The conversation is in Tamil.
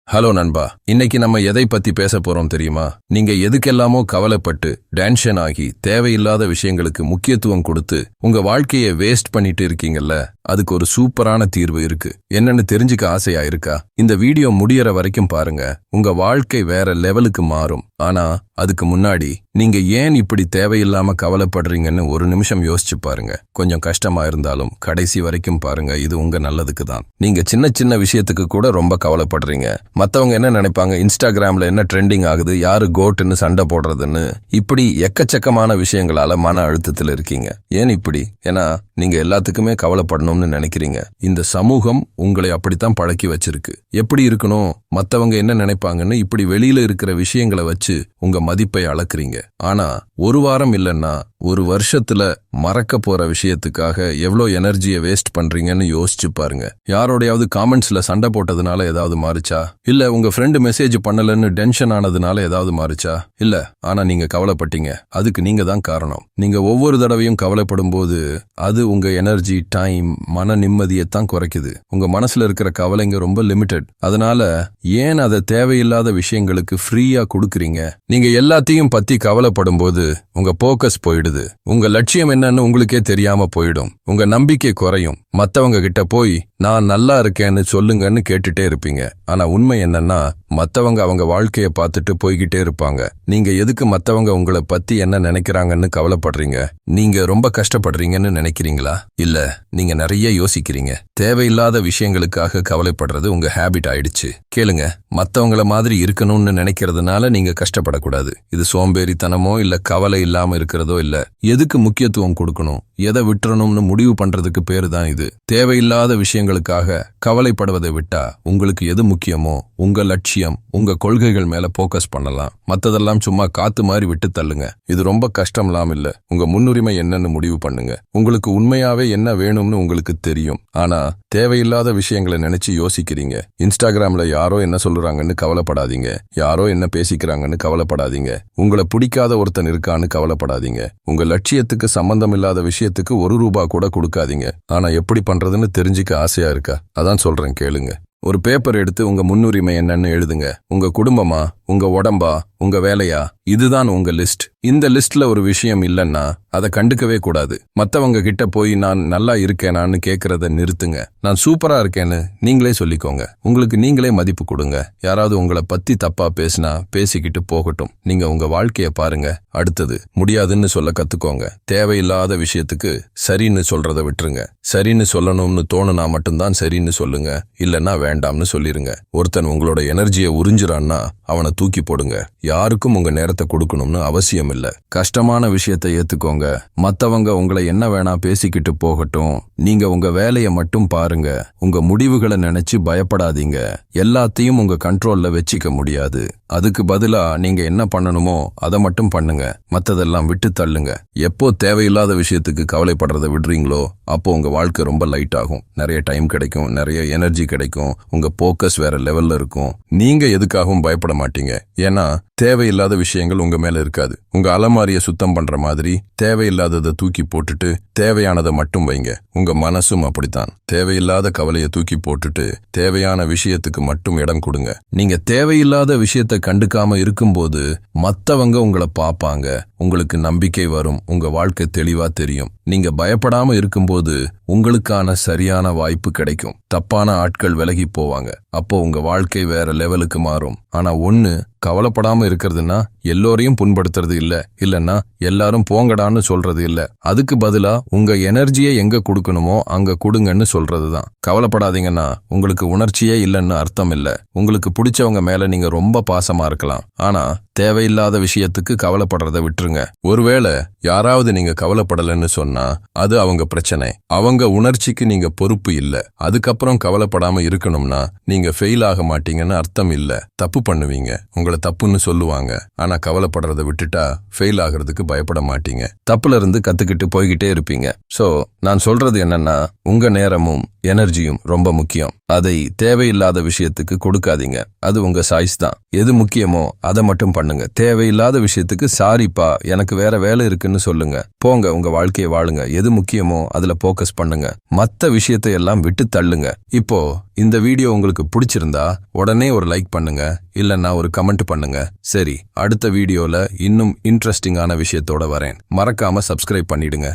ஹலோ நண்பா, இன்னைக்கு நம்ம எதை பத்தி பேச போறோம் தெரியுமா? நீங்க எதுக்கெல்லாமோ கவலைப்பட்டு டென்ஷன் ஆகி தேவையில்லாத விஷயங்களுக்கு முக்கியத்துவம் கொடுத்து உங்க வாழ்க்கையை வேஸ்ட் பண்ணிட்டு இருக்கீங்கல்ல, அதுக்கு ஒரு சூப்பரான தீர்வு இருக்கு. என்னன்னு தெரிஞ்சுக்க ஆசையா இருக்கா? இந்த வீடியோ முடியற வரைக்கும் பாருங்க. உங்க வாழ்க்கை வேற லெவலுக்கு மாறும். ஆனா அதுக்கு முன்னாடி நீங்க ஏன் இப்படி தேவையில்லாம கவலைப்படுறீங்கன்னு ஒரு நிமிஷம் யோசிச்சு பாருங்க. கொஞ்சம் கஷ்டமா இருந்தாலும் கடைசி வரைக்கும் பாருங்க, இது உங்க நல்லதுக்கு தான். நீங்க சின்ன சின்ன விஷயத்துக்கு கூட ரொம்ப கவலைப்படுறீங்க. மத்தவங்க என்ன நினைப்பாங்க, இன்ஸ்டாகிராம்ல என்ன ட்ரெண்டிங் ஆகுது, யாரு கோட்டுன்னு சண்டை போடுறதுன்னு, இப்படி எக்கச்சக்கமான விஷயங்களால மன அழுத்தத்தில் இருக்கீங்க. ஏன் இப்படி? ஏன்னா நீங்க எல்லாத்துக்குமே கவலைப்படணும்னு நினைக்கிறீங்க. இந்த சமூகம் உங்களை அப்படித்தான் பழக்கி வச்சிருக்கு. எப்படி இருக்கணும், மத்தவங்க என்ன நினைப்பாங்கன்னு இப்படி வெளியில இருக்கிற விஷயங்களை வச்சு உங்க மதிப்பை அளக்குறீங்க. ஆனா ஒரு வாரம் இல்லைன்னா ஒரு வருஷத்துல மறக்க போற விஷயத்துக்காக எவ்வளோ எனர்ஜியை வேஸ்ட் பண்றீங்கன்னு யோசிச்சு பாருங்க. யாரோடையாவது காமெண்ட்ஸ்ல சண்டை போட்டதுனால ஏதாவது மாறுச்சா? இல்ல உங்க ஃப்ரெண்டு மெசேஜ் பண்ணலன்னு டென்ஷன் ஆனதுனால ஏதாவது மாறுச்சா? இல்ல. ஆனா நீங்க கவலைப்பட்டீங்க. அதுக்கு நீங்க தான் காரணம். நீங்க ஒவ்வொரு தடவையும் கவலைப்படும் போது அது உங்க எனர்ஜி, டைம், மன நிம்மதியைத்தான் குறைக்குது. உங்க மனசுல இருக்கிற கவலைங்க ரொம்ப லிமிடெட். அதனால ஏன் அதை தேவையில்லாத விஷயங்களுக்கு ஃப்ரீயா கொடுக்குறீங்க? நீங்க எல்லாத்தையும் பத்தி கவலைப்படும் போது உங்க போக்கஸ் போயிடுது. உங்க லட்சியம் என்னன்னு உங்களுக்கே தெரியாம போயிடும். உங்க நம்பிக்கை குறையும். மத்தவங்க கிட்ட போய் நான் நல்லா இருக்கேன்னு சொல்லுங்கன்னு கேட்டுட்டே இருப்பீங்க. ஆனா உண்மை என்னன்னா, மத்தவங்க அவங்க வாழ்க்கைய பார்த்துட்டு போய்கிட்டே இருப்பாங்க. நீங்க எதுக்கு மத்தவங்க உங்களை பத்தி என்ன நினைக்கிறாங்கன்னு கவலைப்படுறீங்க? நீங்க ரொம்ப கஷ்டப்படுறீங்கன்னு நினைக்கிறீங்களா? இல்ல, நீங்க நிறைய யோசிக்கிறீங்க. தேவையில்லாத விஷயங்களுக்காக கவலைப்படுறது உங்க ஹேபிட் ஆயிடுச்சு. கேளுங்க, மத்தவங்கள மாதிரி இருக்கணும்னு நினைக்கிறதுனால நீங்க கஷ்டப்படக்கூடாது. இது சோம்பேறித்தனமோ இல்ல கவலை இல்லாம இருக்கிறதோ இல்ல. எதுக்கு முக்கியத்துவம் கொடுக்கணும், எதை விட்டுறணும்னு முடிவு பண்றதுக்கு பேரு தான் இது. தேவையில்லாத விஷயங்களுக்காக கவலைப்படுவதை விட்டா உங்களுக்கு எது முக்கியமோ, உங்க லட்சியம், உங்க கொள்கைகள் மேல போக்கஸ் பண்ணலாம். மத்ததெல்லாம் சும்மா காத்து மாதிரி விட்டு தள்ளுங்க. இது ரொம்ப கஷ்டம்லாம் இல்ல. உங்க முன்னுரிமை என்னன்னு முடிவு பண்ணுங்க. உங்களுக்கு உண்மையாவே என்ன வேணும்னு உங்களுக்கு தெரியும். ஆனா தேவையில்லாத விஷயங்களை நினைச்சு யோசிக்கிறீங்க. இன்ஸ்டாகிராம்ல யாரோ என்ன சொல்றாங்கன்னு கவலைப்படாதீங்க. யாரோ என்ன பேசிக்கிறாங்கன்னு கவலைப்படாதீங்க. உங்களை பிடிக்காத ஒருத்தன் இருக்கான்னு கவலைப்படாதீங்க. உங்க லட்சியத்துக்கு சம்பந்தம் இல்லாத விஷயத்துக்கு ₹1 கூட கொடுக்காதீங்க. ஆனா எப்படி பண்றதுன்னு தெரிஞ்சுக்க ஆசையா இருக்கா? அதான் சொல்றேன், கேளுங்க. ஒரு பேப்பர் எடுத்து உங்க முன்னுரிமை என்னன்னு எழுதுங்க. உங்க குடும்பமா, உங்க உடம்பா, உங்க வேலையா, இதுதான் உங்க லிஸ்ட். இந்த லிஸ்ட்ல ஒரு விஷயம் இல்லைன்னா அதை கண்டுக்கவே கூடாது. மத்தவங்க கிட்ட போய் நான் நல்லா இருக்கேனான்னு கேட்கறத நிறுத்துங்க. நான் சூப்பரா இருக்கேன்னு நீங்களே சொல்லிக்கோங்க. உங்களுக்கு நீங்களே மதிப்பு கொடுங்க. யாராவது உங்களை பத்தி தப்பா பேசினா பேசிக்கிட்டு போகட்டும். நீங்க உங்க வாழ்க்கைய பாருங்க. அடுத்தது, முடியாதுன்னு சொல்ல கத்துக்கோங்க. தேவையில்லாத விஷயத்துக்கு சரின்னு சொல்றதை விட்டுருங்க. சரின்னு சொல்லணும்னு தோணுனா மட்டும்தான் சரின்னு சொல்லுங்க. இல்லன்னா வேண்டாம்னு சொல்லிருங்க. ஒருத்தன் உங்களோட எனர்ஜியை உறிஞ்சுறான்னா அவனை தூக்கி போடுங்க. யாருக்கும் உங்க நேரத்தை கொடுக்கணும்னு அவசியம் இல்ல. கஷ்டமான விஷயத்தை ஏத்துக்கோங்க. மத்தவங்க உங்களை என்ன வேணா பேசிக்கிட்டு போகட்டும். நீங்க உங்க வேலையை மட்டும் பாருங்க. உங்க முடிவுகளை நினைச்சு பயப்படாதீங்க. எல்லாத்தையும் உங்க கண்ட்ரோல்ல வச்சுக்க முடியாது. அதுக்கு பதிலா நீங்க என்ன பண்ணணுமோ அதை மட்டும் பண்ணுங்க. மத்ததெல்லாம் விட்டு தள்ளுங்க. எப்போ தேவையில்லாத விஷயத்துக்கு கவலைப்படுறதை விடுறீங்களோ அப்போ உங்க வாழ்க்கை ரொம்ப லைட் ஆகும். நிறைய டைம் கிடைக்கும், நிறைய எனர்ஜி கிடைக்கும். உங்க போக்கஸ் வேற லெவல்ல இருக்கும். நீங்க எதுக்காகவும் பயப்பட மாட்டீங்க. ஏன்னா தேவையில்லாத விஷயங்கள் உங்க மேல இருக்காது. உங்க அலமாரிய சுத்தம் பண்ற மாதிரி தேவையில்லாததை தூக்கி போட்டுட்டு தேவையானதை மட்டும் வைங்க. உங்க மனசும் அப்படித்தான். தேவையில்லாத கவலையை தூக்கி போட்டுட்டு தேவையான விஷயத்துக்கு மட்டும் இடம் கொடுங்க. நீங்க தேவையில்லாத விஷயத்தை கண்டுக்காம இருக்கும்போது மத்தவங்க உங்களை பார்ப்பாங்க. உங்களுக்கு நம்பிக்கை வரும். உங்க வாழ்க்கை தெளிவா தெரியும். நீங்க பயப்படாம இருக்கும்போது உங்களுக்கான சரியான வாய்ப்பு கிடைக்கும். தப்பான ஆட்கள் விலகி போவாங்க. அப்போ உங்க வாழ்க்கை வேற லெவலுக்கு மாறும். ஆனா ஒண்ணு, கவலைப்படாம இருக்கிறதுனா எல்லோரையும் புண்படுத்துறது இல்ல, இல்லன்னா எல்லாரும் போங்கடான்னு சொல்றது இல்ல. அதுக்கு பதிலா உங்க எனர்ஜியை எங்க கொடுக்கணுமோ அங்க கொடுங்கன்னு சொல்றதுதான். கவலைப்படாதீங்கன்னா உங்களுக்கு உணர்ச்சியே இல்லைன்னு அர்த்தம் இல்ல. உங்களுக்கு பிடிச்சவங்க மேல நீங்க ரொம்ப பாசமா இருக்கலாம். ஆனா தேவையில்லாத விஷயத்துக்கு கவலைப்படுறதை விட்டுருங்க. ஒருவேளை யாராவது நீங்க கவலைப்படலன்னு சொன்னா அது அவங்க பிரச்சனை. அவங்க உணர்ச்சிக்கு நீங்க பொறுப்பு இல்ல. அதுக்கப்புறம் கவலைப்படாம இருக்கணும்னா நீங்க ஃபெயில் ஆக மாட்டீங்கன்னு அர்த்தம் இல்ல. தப்பு பண்ணுவீங்க, உங்களை தப்புன்னு சொல்லுவாங்க. ஆனா கவலைப்படுறதை விட்டுட்டா ஃபெயில் ஆகிறதுக்கு பயப்பட மாட்டீங்க. தப்புல இருந்து கத்துக்கிட்டு போய்கிட்டே இருப்பீங்க. சோ நான் சொல்றது என்னன்னா, உங்க நேரமும் எனர்ஜியும் ரொம்ப முக்கியம். அதை தேவையில்லாத விஷயத்துக்கு கொடுக்காதீங்க. அது உங்க சாய்ஸ் தான். எது முக்கியமோ அதை மட்டும் பண்ணுங்க. தேவையில்லாத விஷயத்துக்கு சாரிப்பா எனக்கு வேற வேலை இருக்குன்னு சொல்லுங்க. போங்க, உங்க வாழ்க்கையை வாழுங்க. எது முக்கியமோ அதுல போக்கஸ் பண்ணுங்க. மத்த விஷயத்தை எல்லாம் விட்டு தள்ளுங்க. இப்போ இந்த வீடியோ உங்களுக்கு பிடிச்சிருந்தா உடனே ஒரு லைக் பண்ணுங்க, இல்லன்னா ஒரு கமெண்ட் பண்ணுங்க. சரி, அடுத்த வீடியோல இன்னும் இன்ட்ரெஸ்டிங்கான விஷயத்தோட வரேன். மறக்காம சப்ஸ்கிரைப் பண்ணிடுங்க.